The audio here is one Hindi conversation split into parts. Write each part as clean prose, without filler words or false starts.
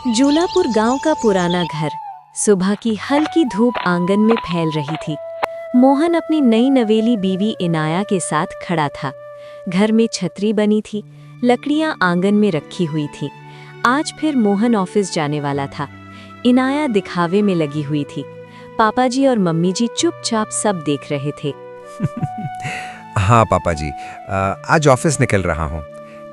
जूलापुर गांव का पुराना घर। सुबह की हल्की धूप आंगन में फैल रही थी। मोहन अपनी नई नवेली बीवी इनाया के साथ खड़ा था। घर में छतरी बनी थी, लकड़ियां आंगन में रखी हुई थी। आज फिर मोहन ऑफिस जाने वाला था। इनाया दिखावे में लगी हुई थी। पापा जी और मम्मी जी चुपचाप सब देख रहे थे। हाँ पापा जी, आज ऑफिस निकल रहा हूँ।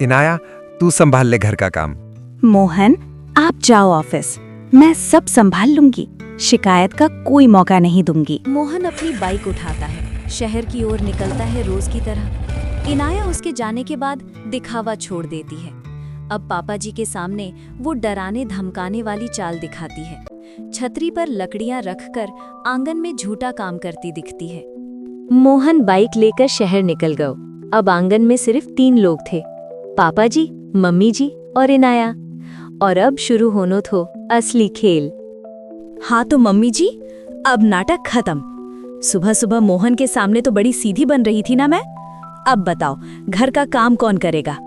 इनाया, तू संभाल ले घर का काम। मोहन, आप जाओ ऑफिस, मैं सब संभाल लूंगी। शिकायत का कोई मौका नहीं दूंगी। मोहन अपनी बाइक उठाता है, शहर की ओर निकलता है रोज की तरह। इनाया उसके जाने के बाद दिखावा छोड़ देती है। अब पापा जी के सामने वो डराने धमकाने वाली चाल दिखाती है। छतरी पर लकड़ियां रखकर आंगन में झूठा काम करती दिखती है। मोहन बाइक लेकर शहर निकल गए। अब आंगन में सिर्फ 3 लोग थे, पापा जी, मम्मी जी और इनाया। और अब शुरू होनो थो असली खेल। हाँ तो मम्मी जी, अब नाटक खत्म। सुबह सुबह मोहन के सामने तो बड़ी सीधी बन रही थी ना मैं। अब बताओ, घर का काम कौन करेगा?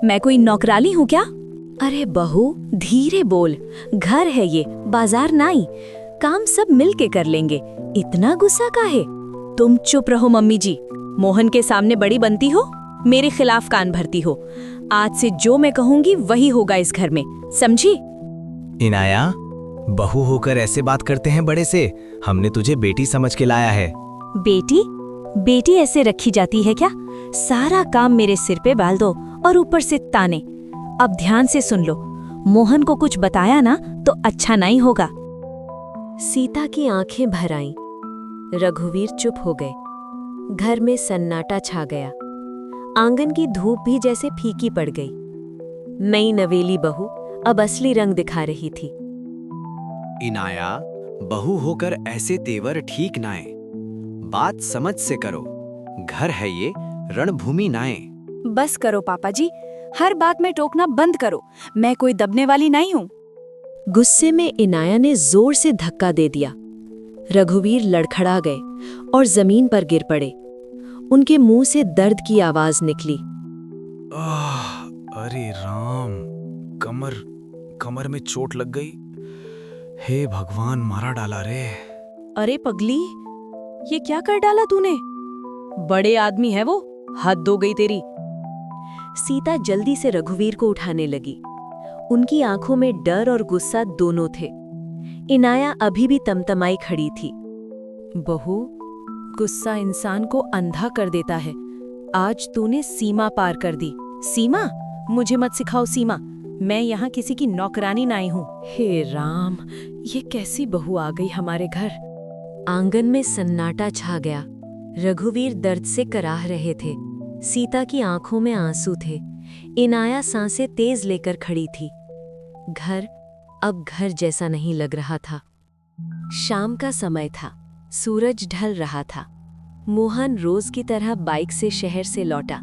मैं कोई नौकराली हूँ क्या? अरे बहू, धीरे बोल। घर है ये, बाजार नहीं। काम सब मिल के कर लेंगे। इतना गुस्सा काहे? तुम चुप रहो मम्मी जी। मोहन के सामने बड़ी बनती हो, मेरे खिलाफ कान भरती हो। आज से जो मैं कहूंगी वही होगा इस घर में, समझी? इनाया, बहू होकर ऐसे बात करते हैं बड़े से? हमने तुझे बेटी समझ के लाया है। बेटी? बेटी ऐसे रखी जाती है क्या? सारा काम मेरे सिर पे डाल दो और ऊपर से ताने। अब ध्यान से सुन लो, मोहन को कुछ बताया ना तो अच्छा नहीं होगा। सीता की आंखें भर आईं। रघुवीर चुप हो गए। घर में सन्नाटा छा गया। आंगन की धूप भी जैसे फीकी पड़ गई। नई नवेली बहू अब असली रंग दिखा रही थी। इनाया, बहू होकर ऐसे तेवर ठीक नाए। बात समझ से करो। घर है ये, रणभूमि नाए। बस करो पापा जी, हर बात में टोकना बंद करो। मैं कोई दबने वाली नहीं हूँ। गुस्से में इनाया ने जोर से धक्का दे दिया। रघुवीर लड़खड़ा गए और जमीन पर गिर पड़े। उनके मुंह से दर्द की आवाज निकली। अरे राम, कमर में चोट लग गई। हे भगवान, मारा डाला रे। अरे पगली, ये क्या कर डाला तूने? बड़े आदमी है वो, हद हो गई तेरी। सीता जल्दी से रघुवीर को उठाने लगी। उनकी आंखों में डर और गुस्सा दोनों थे। इनाया अभी भी तमतमाई खड़ी थी। बहू, गुस्सा इंसान को अंधा कर देता है। आज तूने सीमा पार कर दी। सीमा? मुझे मत सिखाओ सीमा। मैं यहाँ किसी की नौकरानी नहीं हूँ। हे राम, ये कैसी बहू आ गई हमारे घर? आंगन में सन्नाटा छा गया। रघुवीर दर्द से कराह रहे थे। सीता की आंखों में आंसू थे। इनाया सांसें तेज लेकर खड़ी थी। घर अब घर जैसा नहीं लग रहा था। शाम का समय था। सूरज ढल रहा था। मोहन रोज की तरह बाइक से शहर से लौटा।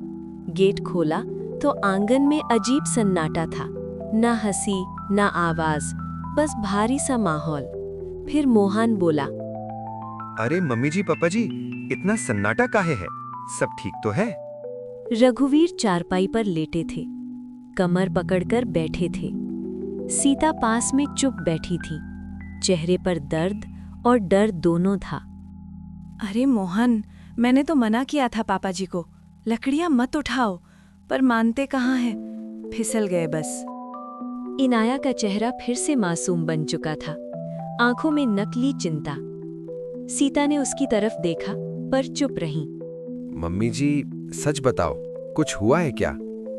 गेट खोला तो आंगन में अजीब सन्नाटा था। ना हंसी, ना आवाज, बस भारी सा माहौल। फिर मोहन बोला, अरे मम्मी जी, पापा जी, इतना सन्नाटा काहे है? सब ठीक तो है? रघुवीर चारपाई पर लेटे थे, कमर पकड़कर बैठे थे। सीता पास में चुप बैठी थी। चेहरे पर दर्द और डर दोनों था। अरे मोहन, मैंने तो मना किया था पापा जी को, लकड़ियां मत उठाओ, पर मानते कहाँ हैं। फिसल गए बस। इनाया का चेहरा फिर से मासूम बन चुका था, आंखों में नकली चिंता। सीता ने उसकी तरफ देखा पर चुप रही। मम्मी जी, सच बताओ, कुछ हुआ है क्या?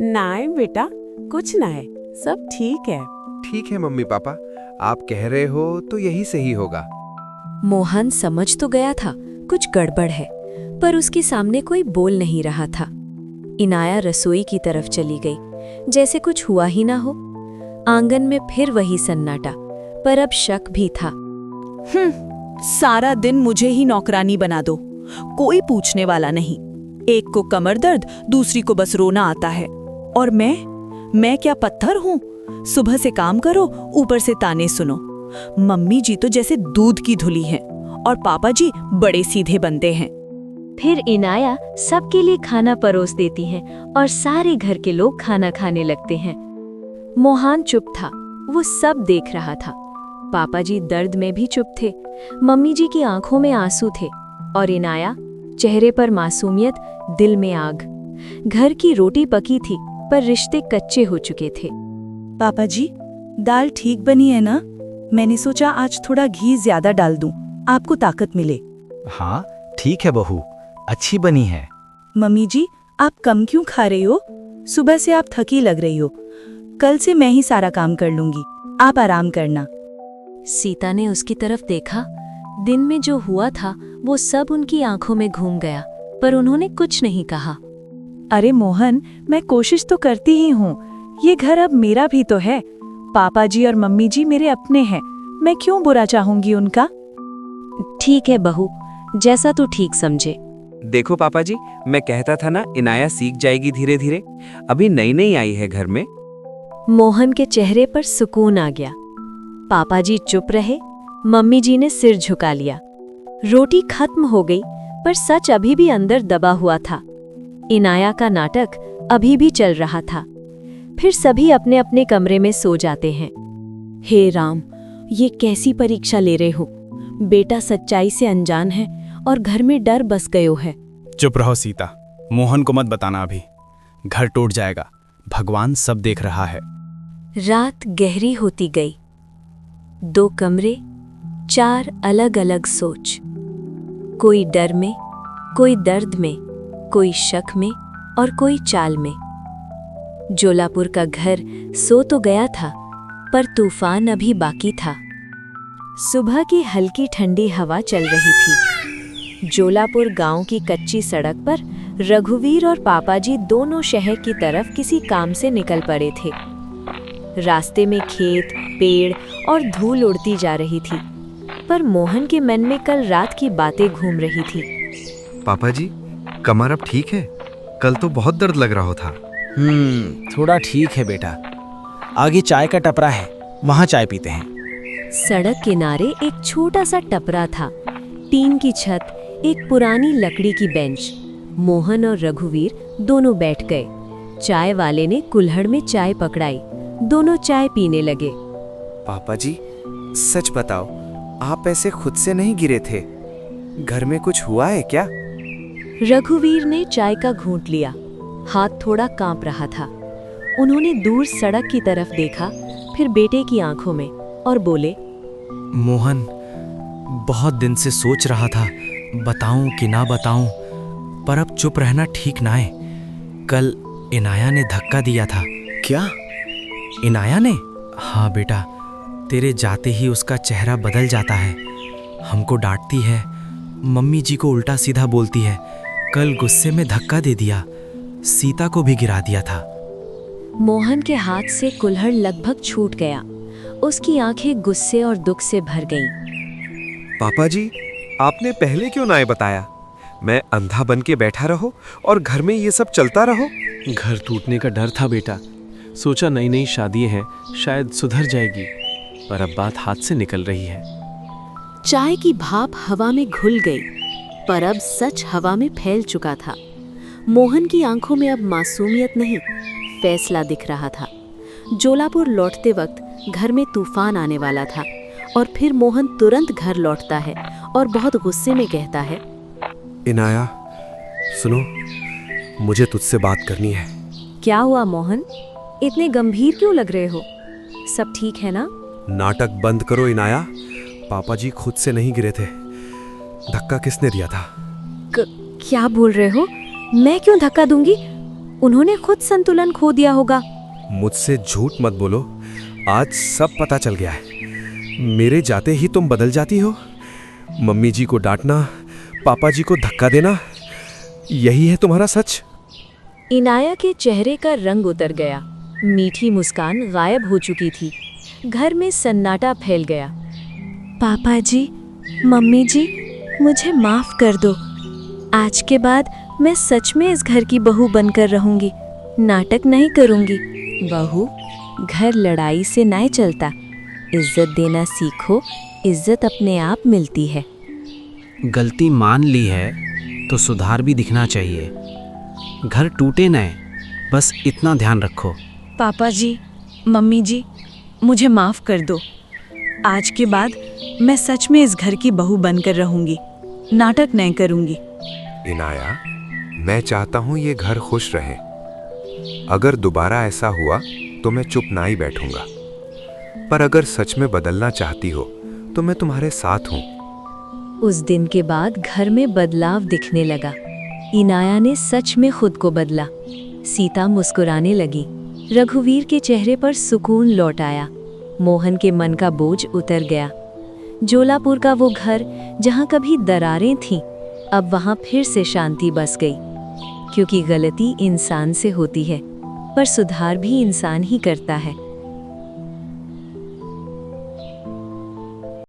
नाय बेटा, कुछ ना है, सब ठीक है। ठीक है मम्मी पापा, आप कह रहे हो तो यही सही होगा। मोहन समझ तो गया था कुछ गड़बड़ है, पर उसके सामने कोई बोल नहीं रहा था। इनाया रसोई की तरफ चली गई, जैसे कुछ हुआ ही ना हो। आंगन में फिर वही सन्नाटा, पर अब शक भी था। सारा दिन मुझे ही नौकरानी बना दो, कोई पूछने वाला नहीं। एक को कमर दर्द, दूसरी को बस रोना आता है। और मैं क्या पत्थर हूँ? सुबह से काम करो, ऊपर से ताने सुनो। मम्मी जी तो जैसे दूध की धुली हैं और पापा जी बड़े सीधे बनते हैं। फिर इनाया सबके लिए खाना परोस देती हैं और सारे घर के लोग खाना खाने लगते हैं। मोहन चुप था, वो सब देख रहा था। पापा जी दर्द में भी चुप थे, मम्मी जी की आंखों में आंसू थे और इनाया चेहरे पर मासूमियत, दिल में आग। घर की रोटी पकी थी पर रिश्ते कच्चे हो चुके थे। पापा जी, दाल ठीक बनी है ना? मैंने सोचा आज थोड़ा घी ज्यादा डाल दूं, आपको ताकत मिले। हाँ ठीक है बहू, अच्छी बनी है। मम्मी जी, आप कम क्यों खा रही हो? सुबह से आप थकी लग रही हो। कल से मैं ही सारा काम कर लूंगी, आप आराम करना। सीता ने उसकी तरफ देखा। दिन में जो हुआ था वो सब उनकी आंखों में घूम गया, पर उन्होंने कुछ नहीं कहा। अरे मोहन, मैं कोशिश तो करती ही हूँ। ये घर अब मेरा भी तो है। पापा जी और मम्मी जी मेरे अपने हैं, मैं क्यों बुरा चाहूंगी उनका? ठीक है बहू, जैसा तू ठीक समझे। देखो पापा जी, मैं कहता था ना, इनाया सीख जाएगी धीरे धीरे। अभी नई नई आई है घर में। मोहन के चेहरे पर सुकून आ गया। पापा जी चुप रहे, मम्मी जी ने सिर झुका लिया। रोटी खत्म हो गई, पर सच अभी भी अंदर दबा हुआ था। इनाया का नाटक अभी भी चल रहा था। फिर सभी अपने अपने कमरे में सो जाते हैं। हे राम, ये कैसी परीक्षा ले रहे हो? बेटा सच्चाई से अनजान है और घर में डर बस गयो है। चुप रहो सीता, मोहन को मत बताना अभी, घर टूट जाएगा। भगवान सब देख रहा है। रात गहरी होती गई। 2 कमरे, 4 अलग अलग सोच। कोई डर में, कोई दर्द में, कोई शक में और कोई चाल में। जोलापुर का घर सो तो गया था, पर तूफान अभी बाकी था। सुबह की हल्की ठंडी हवा चल रही थी। जोलापुर गांव की कच्ची सड़क पर रघुवीर और पापाजी दोनों शहर की तरफ किसी काम से निकल पड़े थे। रास्ते में खेत, पेड़ और धूल उड़ती जा रही थी, पर मोहन के मन में कल रात की बातें घूम रही थी। पापा जी, कमर अब ठीक है? कल तो बहुत दर्द लग रहा था। थोड़ा ठीक है बेटा। आगे चाय का टपरा है, वहाँ चाय पीते हैं। सड़क किनारे एक छोटा सा टपरा था। टीन की छत, एक पुरानी लकड़ी की बेंच। मोहन और रघुवीर दोनों बैठ गए। चाय वाले ने कुल्हड़ में चाय पकड़ाई। दोनों चाय पीने लगे। पापा जी, सच बताओ, आप ऐसे खुद से नहीं गिरे थे? घर में कुछ हुआ है क्या? रघुवीर ने चाय का घूंट लिया। हाथ थोड़ा कांप रहा था। उन्होंने दूर सड़क की तरफ देखा, फिर बेटे की आंखों में, और बोले, मोहन, बहुत दिन से सोच रहा था बताऊं कि ना बताऊं, पर अब चुप रहना ठीक ना है। कल इनाया ने धक्का दिया था। क्या? इनाया ने? हाँ बेटा, तेरे जाते ही उसका चेहरा बदल जाता है। हमको डांटती है, मम्मी जी को उल्टा सीधा बोलती है। कल गुस्से में धक्का दे दिया, सीता को भी गिरा दिया था। मोहन के हाथ से कुल्हड़ लगभग छूट गया। उसकी आंखें गुस्से और दुख से भर गईं। पापा जी, आपने पहले क्यों ना बताया? मैं अंधा बन के बैठा रहो और घर में ये सब चलता रहो। घर टूटने का डर था बेटा। सोचा नई नई शादी हैं, शायद सुधर जाएगी, पर अब बात हाथ से निकल रही है। चाय की भाप हवा में घुल गई, पर अब सच हवा में फैल चुका था। मोहन की आंखों में अब मासूमियत नहीं, फैसला दिख रहा था। जोलापुर लौटते वक्त घर में तूफान आने वाला था, और फिर मोहन तुरंत घर लौटता है और बहुत गुस्से में कहता है, इनाया, सुनो, मुझे तुझसे बात करनी है। क्या हुआ मोहन? इतने गंभीर क्यों लग रहे हो? सब ठीक है ना? नाटक बंद करो इनाया। पापा जी खुद से नहीं गिरे थे। धक्का किसने दिया था? क्या बोल रहे हो? मैं क्यों धक्का दूंगी? उन्होंने खुद संतुलन खो दिया होगा। मुझसे झूठ मत बोलो, आज सब पता चल गया है। मेरे जाते ही तुम बदल जाती हो। मम्मी जी को डांटना, पापा जी को धक्का देना, यही है तुम्हारा सच? इनाया के चेहरे का रंग उतर गया। मीठी मुस्कान गायब हो चुकी थी। घर में सन्नाटा फैल गया। पापा जी, मम्मी जी, मुझे माफ कर दो। आज के बाद मैं सच में इस घर की बहू बनकर रहूंगी, नाटक नहीं करूंगी। बहू, घर लड़ाई से नहीं चलता। इज्जत देना सीखो, इज्जत अपने आप मिलती है। गलती मान ली है तो सुधार भी दिखना चाहिए। घर टूटे न, बस इतना ध्यान रखो। पापा जी, मम्मी जी, मुझे माफ कर दो। आज के बाद मैं सच में इस घर की बहू बनकर रहूंगी, नाटक नहीं करूंगी। इनाया, मैं चाहता हूं ये घर खुश रहे। अगर दोबारा ऐसा हुआ तो मैं चुप ना ही बैठूंगा, पर अगर सच में बदलना चाहती हो तो मैं तुम्हारे साथ हूं। उस दिन के बाद घर में बदलाव दिखने लगा। इनाया ने सच में खुद को बदला। सीता मुस्कुराने लगी। रघुवीर के चेहरे पर सुकून लौट आया। मोहन के मन का बोझ उतर गया। जोलापुर का वो घर जहाँ कभी दरारें थीं, अब वहाँ फिर से शांति बस गई। क्योंकि गलती इंसान से होती है, पर सुधार भी इंसान ही करता है।